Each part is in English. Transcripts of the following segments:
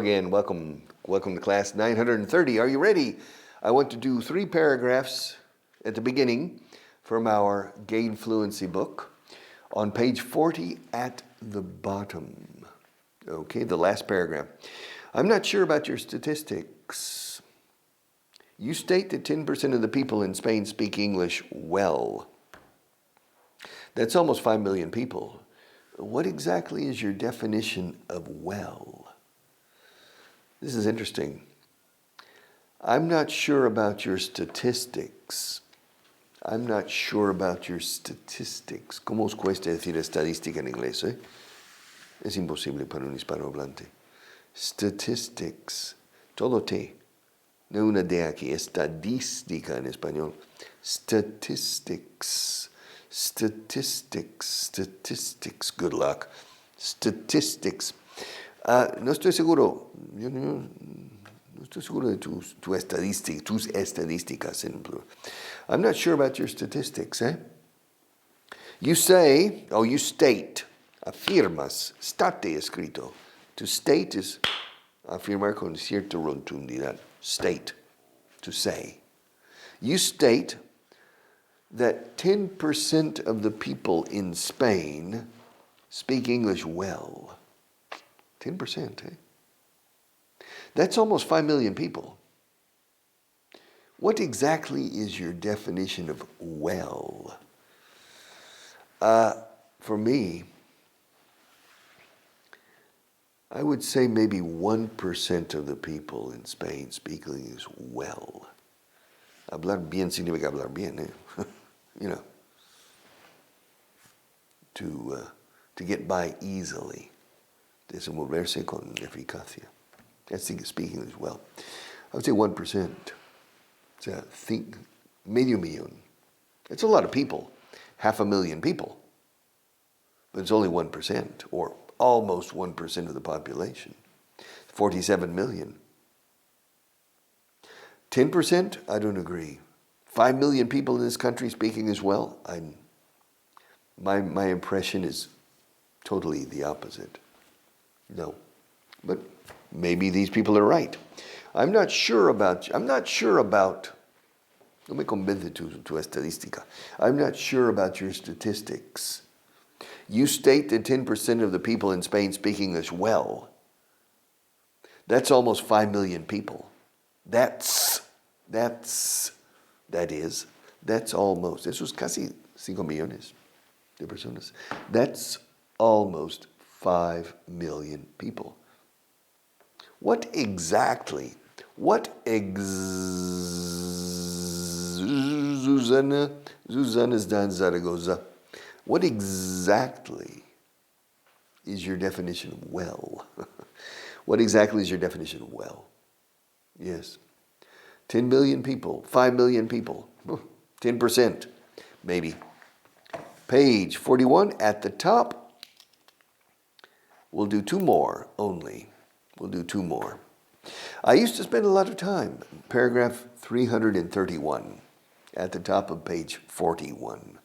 again. Welcome to class 930. Are you ready? I want to do 3 paragraphs at the beginning from our Gain Fluency book on page 40 at the bottom. Okay, the last paragraph. I'm not sure about your statistics. You state that 10% of the people in Spain speak English well. That's almost 5 million people. What exactly is your definition of well? This is interesting. I'm not sure about your statistics. I'm not sure about your statistics. ¿Cómo os cuesta decir estadística en inglés? Es imposible para un hispanohablante. Statistics. Todo T. No una D aquí. Estadística en español. Statistics. Statistics. Good luck. Statistics. No estoy seguro. Yo no estoy seguro de tus estadísticas en plural. I'm not sure about your statistics, You say, you state. Afirmas. State escrito. To state is afirmar con cierta rotundidad. State. To say. You state that 10% of the people in Spain speak English well. 10%, That's almost 5 million people. What exactly is your definition of well? For me, I would say maybe 1% of the people in Spain speak English well. Hablar bien significa hablar bien, to get by easily. Desenvolverse con eficacia. That's speaking English well. I would say 1%. Think medio millón. It's a lot of people. 500,000 people. But it's only 1%, or almost 1% of the population. 47 million. 10%? I don't agree. 5 million people in this country speaking as well? My impression is totally the opposite. No. But maybe these people are right. I'm not sure about, no me convence tu estadística. I'm not sure about your statistics. You state that 10% of the people in Spain speak English well. That's almost 5 million people. That's almost, eso es casi 5 millones de personas. That's almost 5 million people. Susana's Dan Zaragoza. What exactly is your definition of well? What exactly is your definition of well? Yes. 10 million people, 5 million people, 10%, maybe. Page 41 at the top. We'll do 2 more only. We'll do 2 more. I used to spend a lot of time, paragraph 331, at the top of page 41.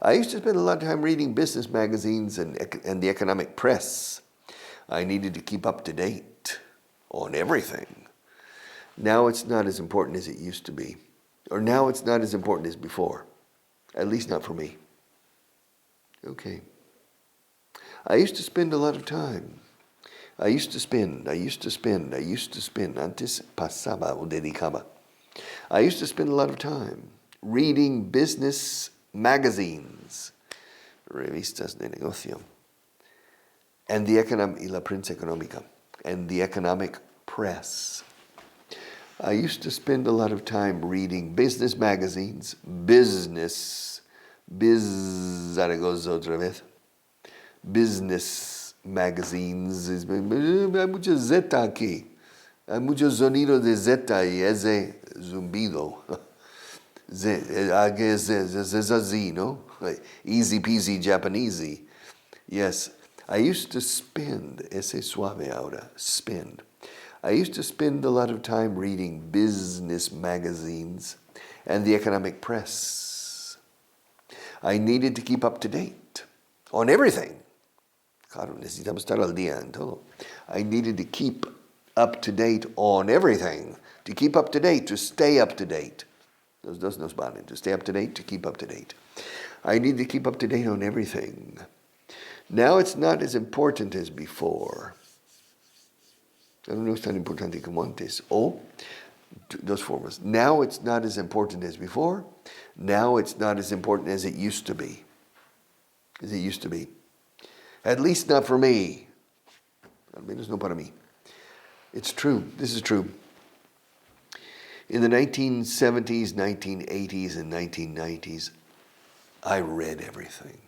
I used to spend a lot of time reading business magazines and the economic press. I needed to keep up to date on everything. Now it's not as important as it used to be. Or now it's not as important as before. At least not for me. Okay. I used to spend a lot of time. I used to spend. Antes pasaba o dedicaba. I used to spend a lot of time reading business magazines, revistas de negocio, and y la prensa económica, and the economic press. I used to spend a lot of time reading business magazines, Zaragoza otra vez, business magazines. Hay mucho Z aquí. Hay mucho sonido de Z y ese zumbido. Es así, no? Easy peasy Japanesey. Yes. I used to spend, ese suave ahora, spend. I used to spend a lot of time reading business magazines and the economic press. I needed to keep up to date on everything. Claro, necesitamos estar al día en todo. I needed to keep up to date on everything. To keep up to date, to stay up to date. Los dos nos valen. To stay up to date, to keep up to date. I need to keep up to date on everything. Now it's not as important as before. No es tan importante como antes. O, dos formas. Now it's not as important as before. Now it's not as important as it used to be. As it used to be. At least not for me. Al menos no para mí. It's true. This is true. In the 1970s, 1980s, and 1990s, I read everything.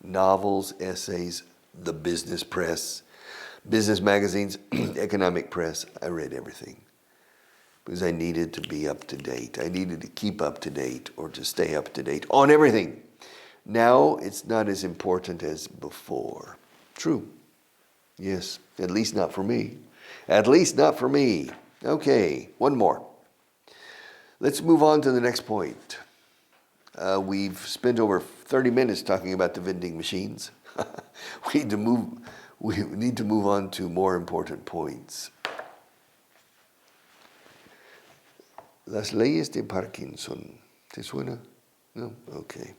Novels, essays, the business press, business magazines, economic press. I read everything because I needed to be up to date. I needed to keep up to date or to stay up to date on everything. Now it's not as important as before. True. Yes, at least not for me. At least not for me. Okay, one more. Let's move on to the next point. We've spent over 30 minutes talking about the vending machines. We need to move on to more important points. Las leyes de Parkinson. ¿Te suena? No? Okay.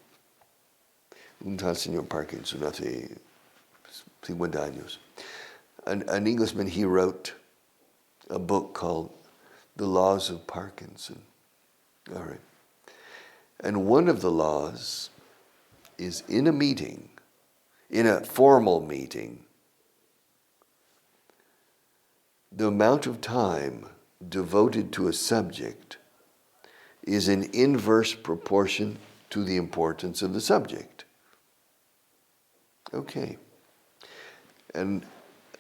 Un tal señor Parkinson hace 50 años. An Englishman, he wrote a book called The Laws of Parkinson. All right. And one of the laws is in a meeting, in a formal meeting, the amount of time devoted to a subject is in inverse proportion to the importance of the subject. Okay. And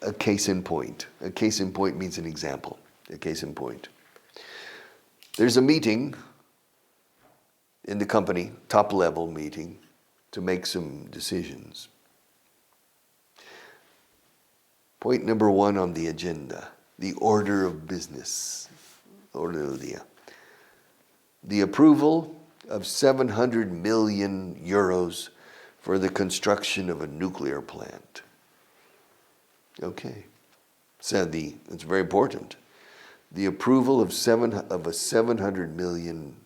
a case in point. A case in point means an example. A case in point. There's a meeting in the company, top level meeting, to make some decisions. Point number 1 on the agenda, the order of business, order del día. The approval of 700 million euros for the construction of a nuclear plant. Okay. So it's very important. The approval of a 700 million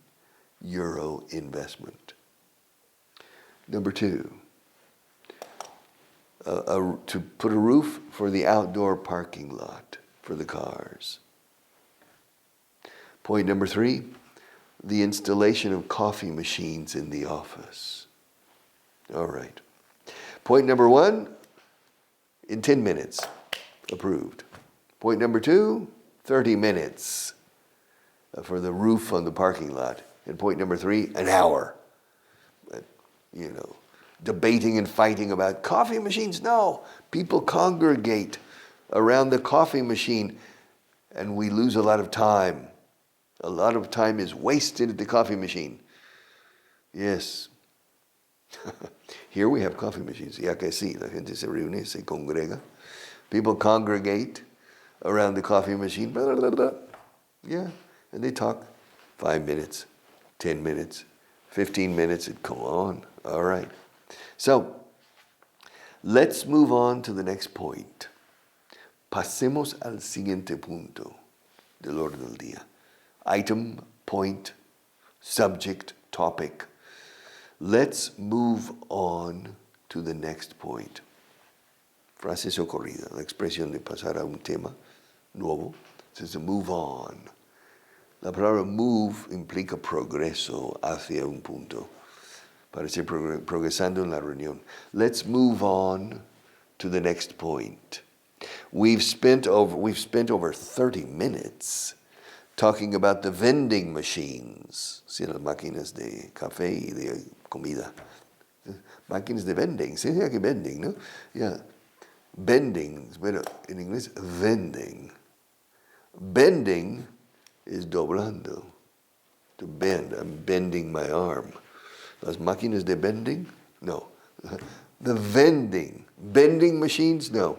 euro investment. Number 2, to put a roof for the outdoor parking lot for the cars. Point number 3, the installation of coffee machines in the office. All right. Point number 1, in 10 minutes, approved. Point number 2, 30 minutes for the roof on the parking lot. And point number 3, an hour. Debating and fighting about coffee machines. No, people congregate around the coffee machine and we lose a lot of time. A lot of time is wasted at the coffee machine. Yes. Here we have coffee machines. Ya que sí, la gente se reúne, se congrega. People congregate around the coffee machine. Blah, blah, blah. Yeah, and they talk 5 minutes, 10 minutes, 15 minutes, and come on. All right. So, let's move on to the next point. Pasemos al siguiente punto del orden del día. Item, point, subject, topic. Let's move on to the next point. Frase socorrida, la expresión de pasar a un tema nuevo. It's to move on. La palabra move implica progreso hacia un punto. Parece progresando en la reunión. Let's move on to the next point. We've spent over 30 minutes talking about the vending machines. Sí, las máquinas de café y de comida. Máquinas de vending. Sí, que vending, ¿no? Yeah. Bending. Bueno, en inglés, vending. Bending is doblando. To bend. I'm bending my arm. Las máquinas de vending? No. The vending. Bending machines? No.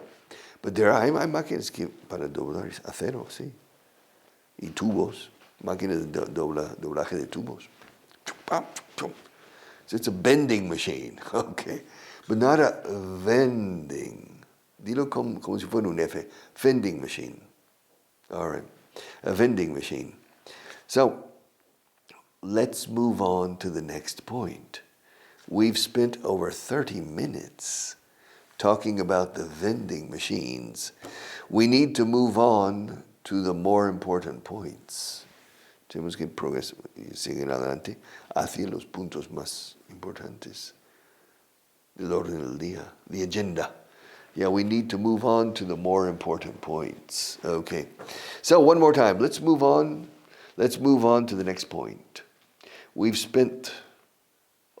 But hay máquinas que para doblar acero, sí. Y tubos. Máquinas de doblaje de tubos. So it's a bending machine. Okay. But not a vending. Dilo como si fuera un F. Vending machine. All right. A vending machine. So, let's move on to the next point. We've spent over 30 minutes talking about the vending machines. We need to move on to the more important points. Tenemos que seguir adelante hacia los puntos más importantes del orden del día, the agenda. Yeah, we need to move on to the more important points. Okay. So one more time, let's move on. Let's move on to the next point. We've spent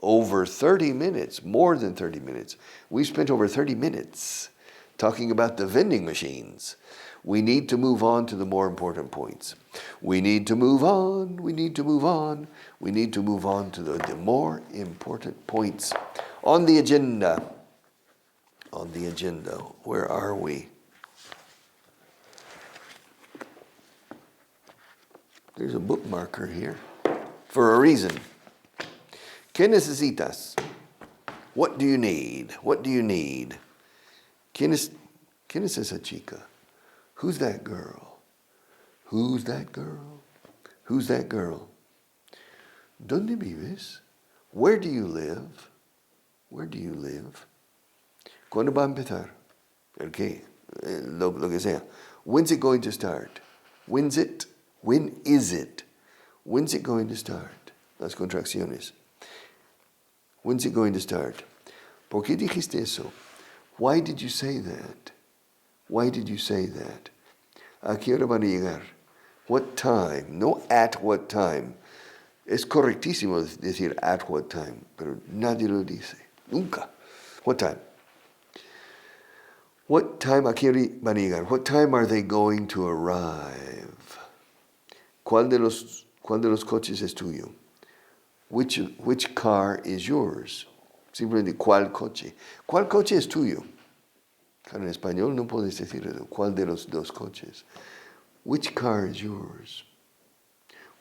over 30 minutes, more than 30 minutes. We've spent over 30 minutes talking about the vending machines. We need to move on to the more important points. We need to move on, we need to move on, we need to move on to the more important points on the agenda. On the agenda, where are we? There's a bookmarker here for a reason. ¿Qué necesitas? What do you need? What do you need? ¿Quién es esa chica? Who's that girl? Who's that girl? Who's that girl? ¿Dónde vives? Where do you live? Where do you live? ¿Cuándo va a empezar? ¿El qué? Lo que sea. When's it going to start? When is it? When's it going to start? Las contracciones. When's it going to start? ¿Por qué dijiste eso? Why did you say that? Why did you say that? ¿A qué hora van a llegar? What time? No at what time. Es correctísimo decir at what time, pero nadie lo dice. Nunca. What time? What time, ¿a qué hora van a llegar? What time are they going to arrive? ¿Cuál de los coches es tuyo? Which car is yours? Simplemente, ¿cuál coche? ¿Cuál coche es tuyo? Claro, en español no puedes decir eso. ¿Cuál de los dos coches? Which car is yours?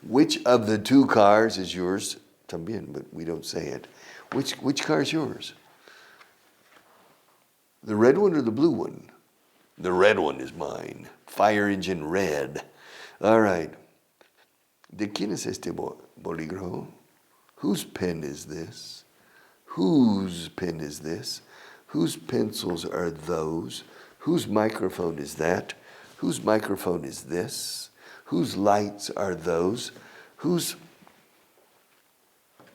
Which of the two cars is yours? También, but we don't say it. Which car is yours? The red one or the blue one? The red one is mine. Fire engine red. All right. ¿De quién es este bolígrafo? Whose pen is this? Whose pen is this? Whose pencils are those? Whose microphone is that? Whose microphone is this? Whose lights are those? Whose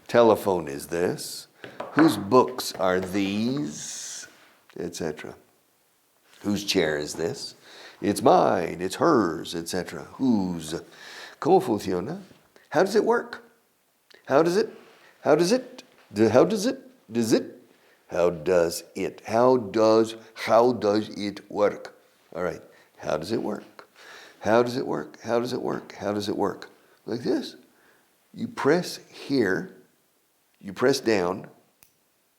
telephone is this? Whose books are these? Etc. Whose chair is this? It's mine, it's hers, etc. Whose? ¿Cómo funciona? How does it work? How does it? How does it? How does it? Does it? How does it? How does it work? All right. How does it work? How does it work? How does it work? How does it work? Like this. You press here, you press down,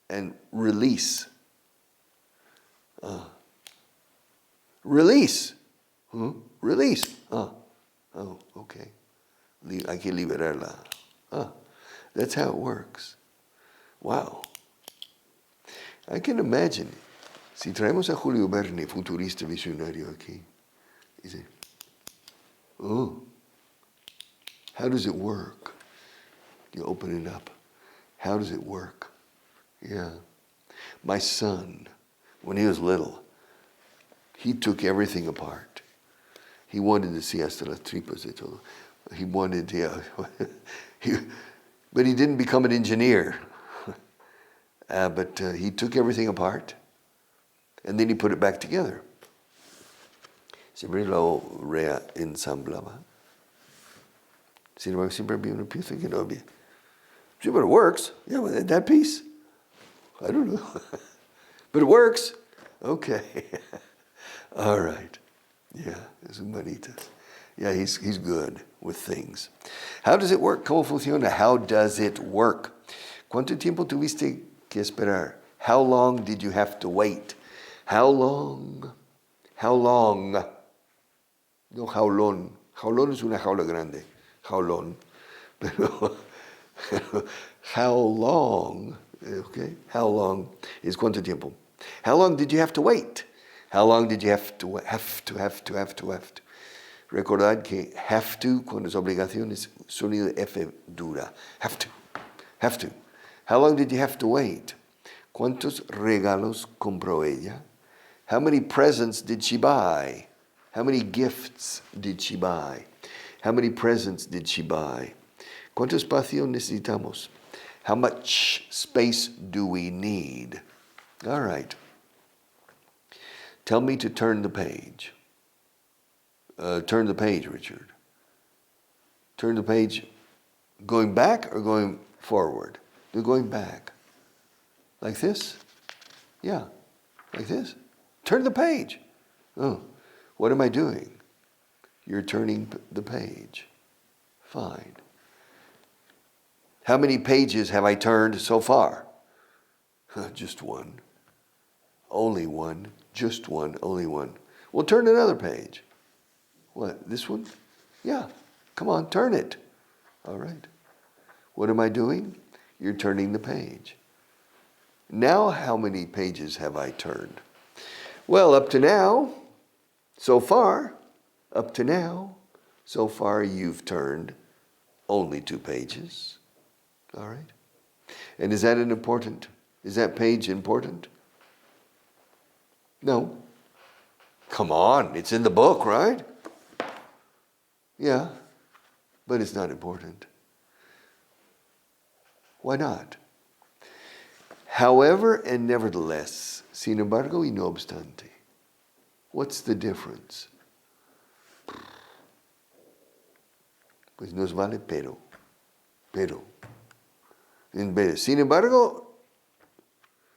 and release. Release. Release. Oh, okay. Hay que liberarla. That's how it works. Wow. I can imagine. Si traemos a Julio Verne, futurista visionario aquí. Dice, how does it work? You open it up. How does it work? Yeah. My son, when he was little, he took everything apart. He wanted to see hasta las tripas de todo. He wanted, but he didn't become an engineer. But he took everything apart, and then he put it back together. Siempre lo reensamblaba. Sin embargo, siempre había una pieza que no había. See, but it works. Yeah, well, that piece. I don't know. But it works. Okay. All right. Yeah, es un manitas. Yeah, he's good with things. How does it work? ¿Cómo funciona? How does it work? ¿Cuánto tiempo tuviste que esperar? How long did you have to wait? How long? How long? No, jaulón. Jaulón es una jaula grande. Jaulón. Pero how long? Okay. How long is cuánto tiempo? How long did you have to wait? How long did you have to? Recordad que have to, cuando es obligación, es sonido de F dura. Have to. Have to. How long did you have to wait? ¿Cuántos regalos compró ella? How many presents did she buy? How many gifts did she buy? How many presents did she buy? ¿Cuánto espacio necesitamos? How much space do we need? All right. Tell me to turn the page. Turn the page, Richard. Turn the page going back or going forward? You're going back. Like this? Yeah. Like this? Turn the page. Oh, what am I doing? You're turning the page. Fine. How many pages have I turned so far? Just one. Only one. Just one. Only one. Well, turn another page. What? This one? Yeah. Come on, turn it. All right. What am I doing? You're turning the page. Now, how many pages have I turned? Well, up to now, so far, you've turned only 2 pages. All right. And is that page important? No. Come on, it's in the book, right? Yeah, but it's not important. Why not? However and nevertheless, sin embargo y no obstante. What's the difference? Pues nos vale pero. En vez, sin embargo,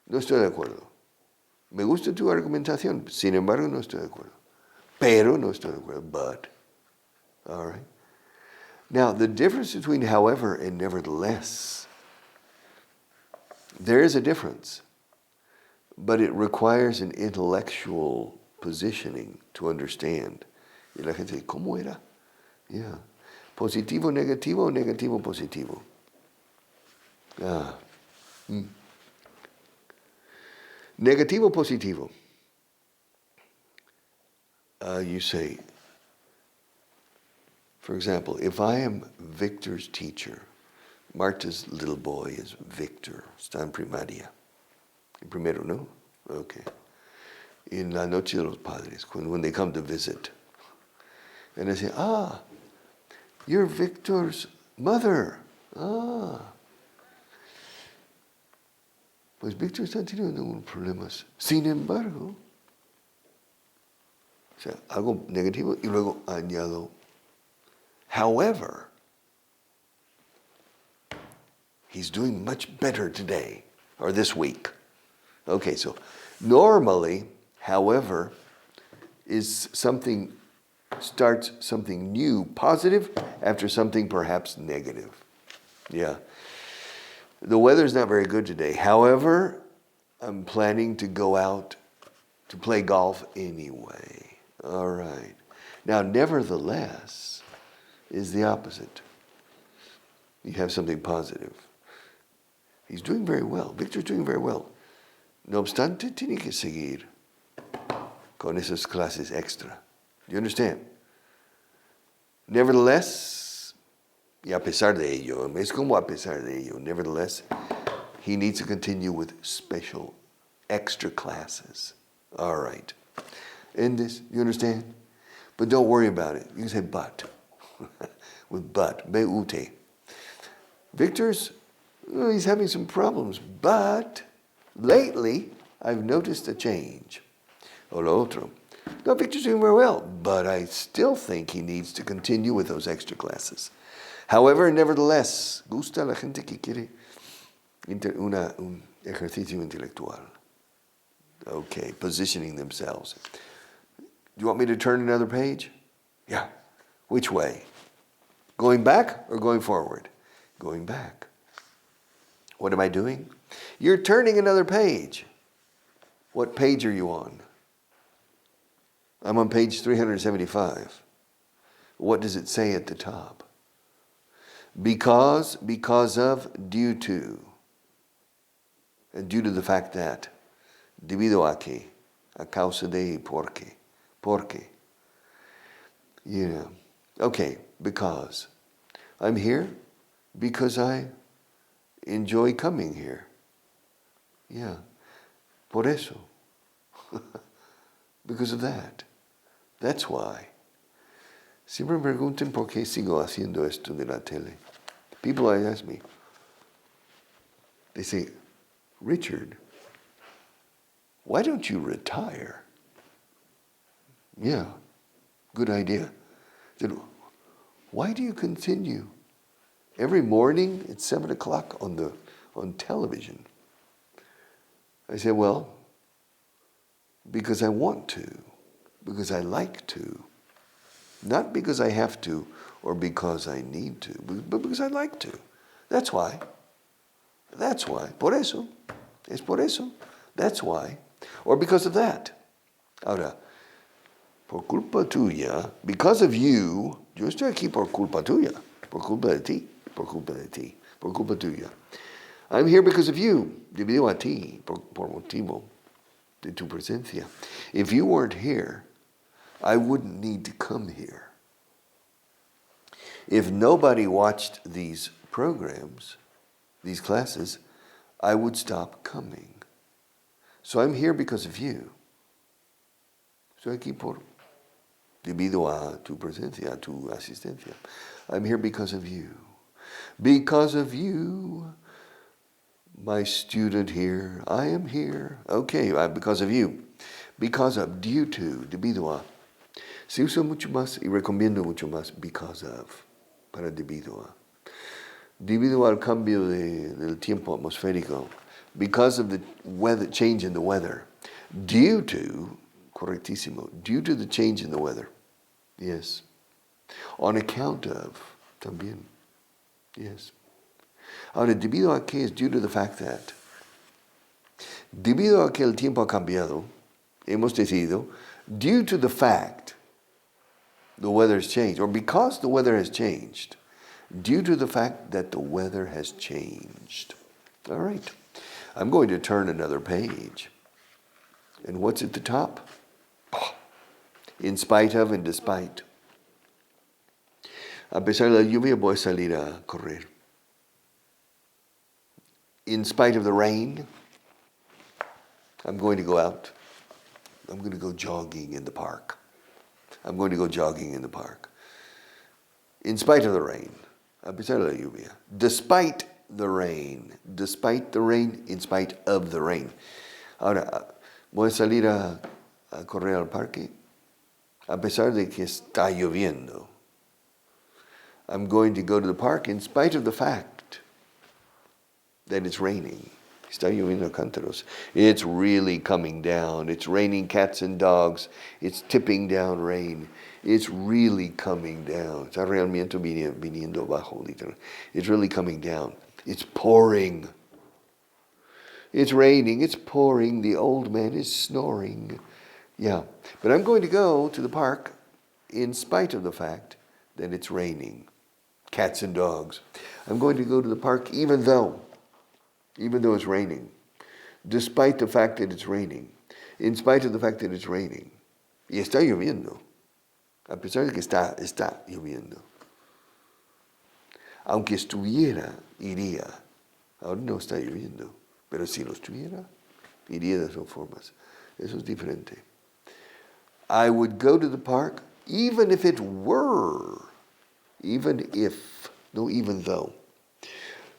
no estoy de acuerdo. Me gusta tu argumentación, sin embargo, no estoy de acuerdo. Pero no estoy de acuerdo, but. All right. Now, the difference between however and nevertheless, there is a difference, but it requires an intellectual positioning to understand. Y la gente dice, ¿cómo era? Yeah. Positivo, negativo, negativo, positivo. Negativo, positivo. You say, for example, if I am Victor's teacher, Marta's little boy is Victor, está en primaria. En primero, ¿no? Okay. En la noche de los padres, when they come to visit. And I say, you're Victor's mother. Pues Victor está teniendo algunos problemas. Sin embargo, o sea, algo negativo y luego añado, however, he's doing much better today or this week. Okay, so normally, however, starts something new, positive, after something perhaps negative. Yeah. The weather's not very good today. However, I'm planning to go out to play golf anyway. All right. Now, nevertheless is the opposite. You have something positive. He's doing very well. Victor's doing very well. No obstante, tiene que seguir con esas clases extra. Do you understand? Nevertheless, y a pesar de ello, es como a pesar de ello, nevertheless, he needs to continue with special extra classes. All right. In this, you understand? But don't worry about it. You can say but. With but. B-U-T. Victor's, he's having some problems, but lately I've noticed a change. O lo otro. No, Victor's doing very well, but I still think he needs to continue with those extra classes. However, nevertheless, gusta la gente que quiere un ejercicio intelectual. Okay, positioning themselves. Do you want me to turn another page? Yeah. Which way? Going back or going forward? Going back. What am I doing? You're turning another page. What page are you on? I'm on page 375. What does it say at the top? Because of, due to. And due to the fact that. Debido a que. A causa de, porque. Porque. Yeah. Okay, because. I'm here because I enjoy coming here. Yeah. Por eso. Because of that. That's why. Siempre me pregunten por qué sigo haciendo esto de la tele. People ask me, they say, Richard, why don't you retire? Yeah, good idea. I said, why do you continue every morning at 7 o'clock on television? I said, well, because I want to, because I like to. Not because I have to or because I need to, but because I like to. That's why. That's why. Por eso. Es por eso. That's why. Or because of that. Ahora, por culpa tuya, because of you, yo estoy aquí por culpa tuya, por culpa de ti, por culpa de ti, por culpa tuya. I'm here because of you, debido a ti, por motivo de tu presencia. If you weren't here, I wouldn't need to come here. If nobody watched these programs, these classes, I would stop coming. So I'm here because of you. Estoy aquí debido a tu presencia, a tu asistencia. I'm here because of you. Because of you, my student here, I am here. Okay, because of you. Because of, due to, debido a. Se usa mucho más y recomiendo mucho más because of, para debido a. Debido al cambio del tiempo atmosférico, because of the weather, change in the weather, due to, correctísimo, due to the change in the weather, yes. On account of, también, yes. Ahora, debido a que es due to the fact that, debido a que el tiempo ha cambiado, hemos decidido, due to the fact the weather has changed, or because the weather has changed, due to the fact that the weather has changed. All right. I'm going to turn another page. And what's at the top? In spite of and despite. A pesar de la lluvia, voy a salir a correr. In spite of the rain, I'm going to go out. I'm going to go jogging in the park. I'm going to go jogging in the park. In spite of the rain, a pesar de la lluvia. Despite the rain, in spite of the rain. Ahora, voy a salir a correr al parque, a pesar de que está lloviendo. I'm going to go to the park in spite of the fact that it's raining. Está lloviendo cántaros. It's really coming down. It's raining cats and dogs. It's tipping down rain. It's really coming down. Está realmente viniendo bajo, literal. It's really coming down. It's pouring. It's raining. It's pouring. The old man is snoring. Yeah. But I'm going to go to the park in spite of the fact that it's raining. Cats and dogs. I'm going to go to the park even though it's raining, despite the fact that it's raining, in spite of the fact that it's raining. Y está lloviendo, a pesar de que está lloviendo. Aunque estuviera, iría. Ahora no está lloviendo, pero si no estuviera, iría de todas formas. Eso es diferente. I would go to the park even if it were, even if, no even though.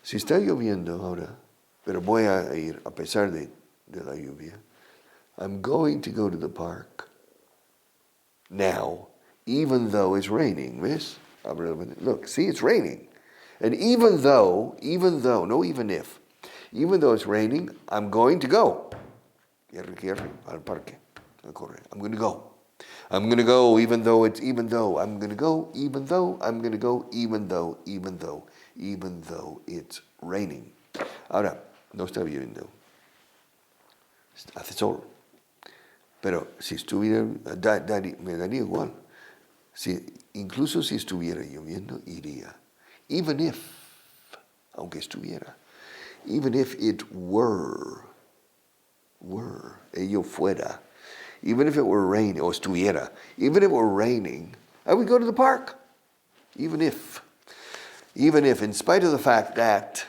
Si está lloviendo ahora, pero voy a ir a pesar de la lluvia. I'm going to go to the park now, even though it's raining. ¿Ves? Look, see, it's raining. And even though, no even if, even though it's raining, I'm going to go. Al parque, a correr. I'm going to go. I'm going to go even though I'm going to go even though it's raining. Ahora, no está lloviendo. Hace sol. Pero si estuviera, me daría igual. Incluso si estuviera lloviendo, iría. Even if, aunque estuviera. Even if it were, ello fuera. Even if it were raining, o estuviera. Even if it were raining, I would go to the park, even if, in spite of the fact that,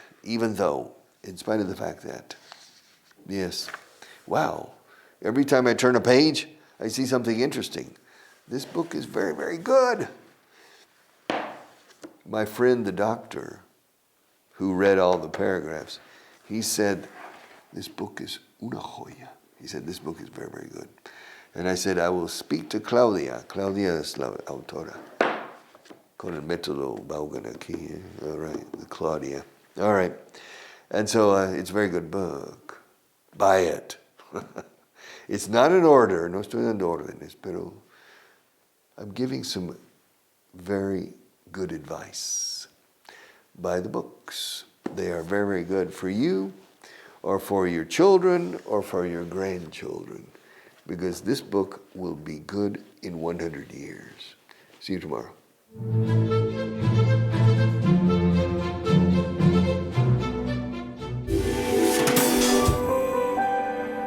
yes, wow, every time I turn a page, I see something interesting. This book is very, very good. My friend, the doctor, who read all the paragraphs, he said, this book is una joya. He said, this book is very, very good. And I said, I will speak to Claudia. Claudia es la autora. Con el método Vaughan aquí. All right, the Claudia. All right. And so it's a very good book. Buy it. It's not an order. No estoy dando órdenes, pero I'm giving some very good advice. Buy the books. They are very, very good for you, or for your children, or for your grandchildren, because this book will be good in 100 years. See you tomorrow.